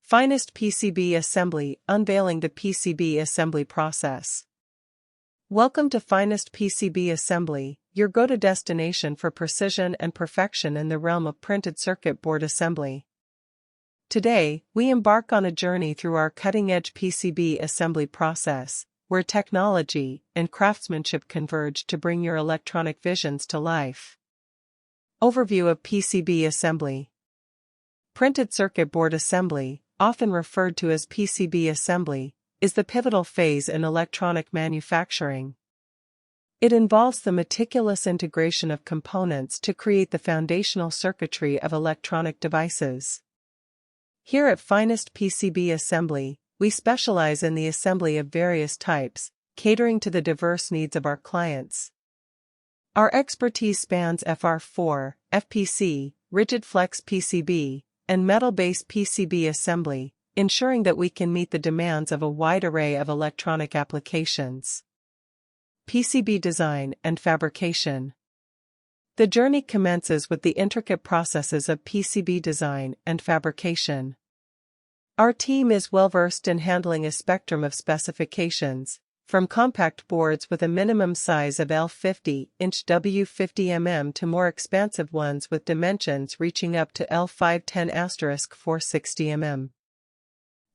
Finest PCB Assembly, unveiling the PCB assembly process. Welcome to Finest PCB Assembly, your go-to destination for precision and perfection in the realm of printed circuit board assembly. Today, we embark on a journey through our cutting-edge PCB assembly process, where technology and craftsmanship converge to bring your electronic visions to life. Overview of PCB assembly. Printed circuit board assembly, often referred to as PCB assembly, is the pivotal phase in electronic manufacturing. It involves the meticulous integration of components to create the foundational circuitry of electronic devices. Here at Finest PCB Assembly, we specialize in the assembly of various types, catering to the diverse needs of our clients. Our expertise spans FR4, FPC, rigid flex PCB, and metal-based PCB assembly, ensuring that we can meet the demands of a wide array of electronic applications. PCB design and fabrication. The journey commences with the intricate processes of PCB design and fabrication. Our team is well-versed in handling a spectrum of specifications, from compact boards with a minimum size of L50-inch W50mm to more expansive ones with dimensions reaching up to L510*460mm.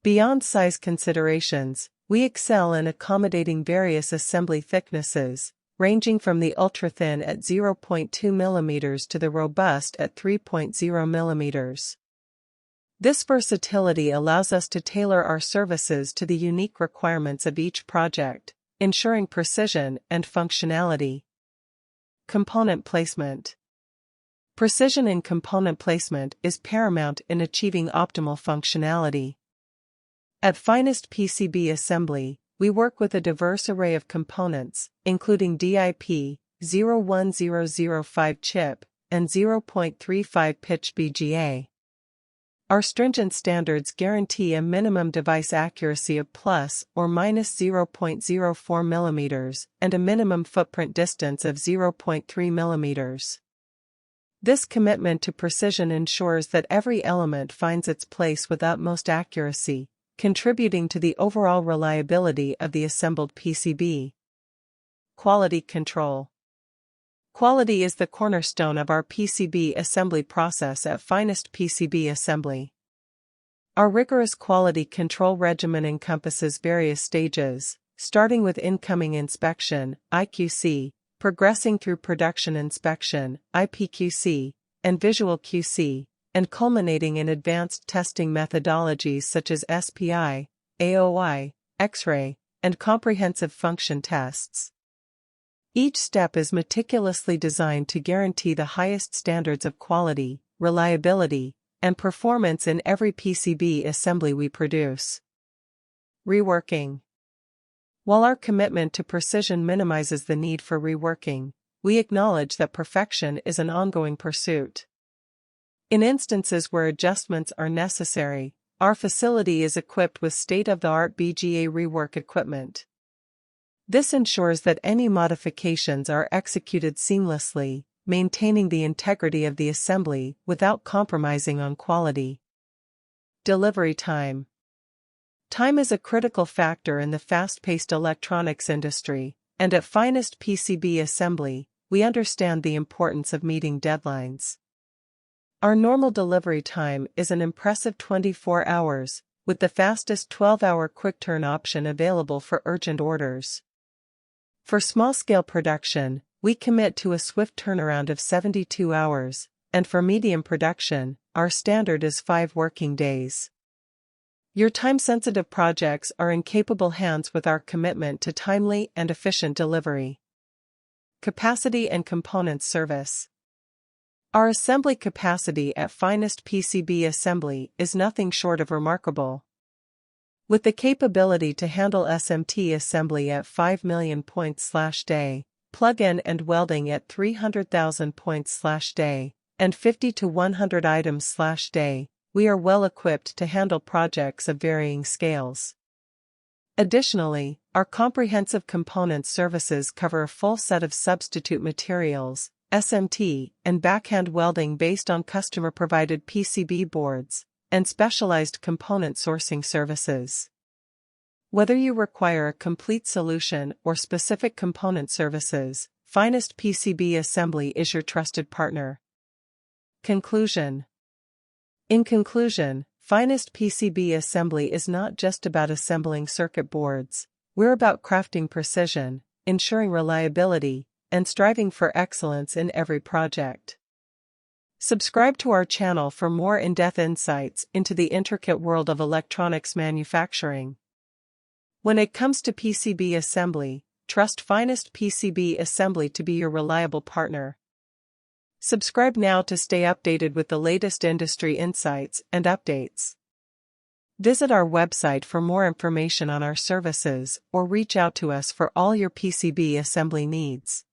Beyond size considerations, we excel in accommodating various assembly thicknesses, ranging from the ultra-thin at 0.2 mm to the robust at 3.0 mm. This versatility allows us to tailor our services to the unique requirements of each project, ensuring precision and functionality. Component placement. Precision in component placement is paramount in achieving optimal functionality. At Finest PCB Assembly, we work with a diverse array of components, including DIP, 01005 chip, and 0.35 pitch BGA. Our stringent standards guarantee a minimum device accuracy of plus or minus 0.04 mm and a minimum footprint distance of 0.3 mm. This commitment to precision ensures that every element finds its place with utmost accuracy, contributing to the overall reliability of the assembled PCB. Quality control. Quality is the cornerstone of our PCB assembly process at Finest PCB Assembly. Our rigorous quality control regimen encompasses various stages, starting with incoming inspection, IQC, progressing through production inspection, IPQC, and visual QC, and culminating in advanced testing methodologies such as SPI, AOI, X-ray, and comprehensive function tests. Each step is meticulously designed to guarantee the highest standards of quality, reliability, and performance in every PCB assembly we produce. Reworking. While our commitment to precision minimizes the need for reworking, we acknowledge that perfection is an ongoing pursuit. In instances where adjustments are necessary, our facility is equipped with state-of-the-art BGA rework equipment. This ensures that any modifications are executed seamlessly, maintaining the integrity of the assembly without compromising on quality. Delivery time. Time is a critical factor in the fast-paced electronics industry, and at Finest PCB Assembly, we understand the importance of meeting deadlines. Our normal delivery time is an impressive 24 hours, with the fastest 12-hour quick-turn option available for urgent orders. For small-scale production, we commit to a swift turnaround of 72 hours, and for medium production, our standard is 5 working days. Your time-sensitive projects are in capable hands with our commitment to timely and efficient delivery. Capacity and components service. Our assembly capacity at Finest PCB Assembly is nothing short of remarkable. With the capability to handle SMT assembly at 5 million points/day, plug-in and welding at 300,000 points/day, and 50 to 100 items/day, we are well equipped to handle projects of varying scales. Additionally, our comprehensive components services cover a full set of substitute materials, SMT, and backhand welding based on customer-provided PCB boards, and specialized component sourcing services. Whether you require a complete solution or specific component services, Finest PCB Assembly is your trusted partner. Conclusion. In conclusion, Finest PCB Assembly is not just about assembling circuit boards. We're about crafting precision, ensuring reliability, and striving for excellence in every project. Subscribe to our channel for more in-depth insights into the intricate world of electronics manufacturing. When it comes to PCB assembly, trust Finest PCB Assembly to be your reliable partner. Subscribe now to stay updated with the latest industry insights and updates. Visit our website for more information on our services or reach out to us for all your PCB assembly needs.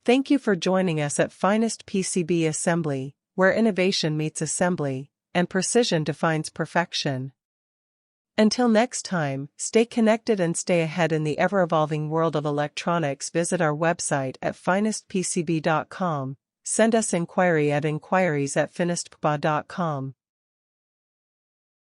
Thank you for joining us at Finest PCB Assembly, where innovation meets assembly and precision defines perfection. Until next time, stay connected and stay ahead in the ever-evolving world of electronics. Visit our website at finestpcb.com. Send us inquiry at enquiries@finestpcb.com.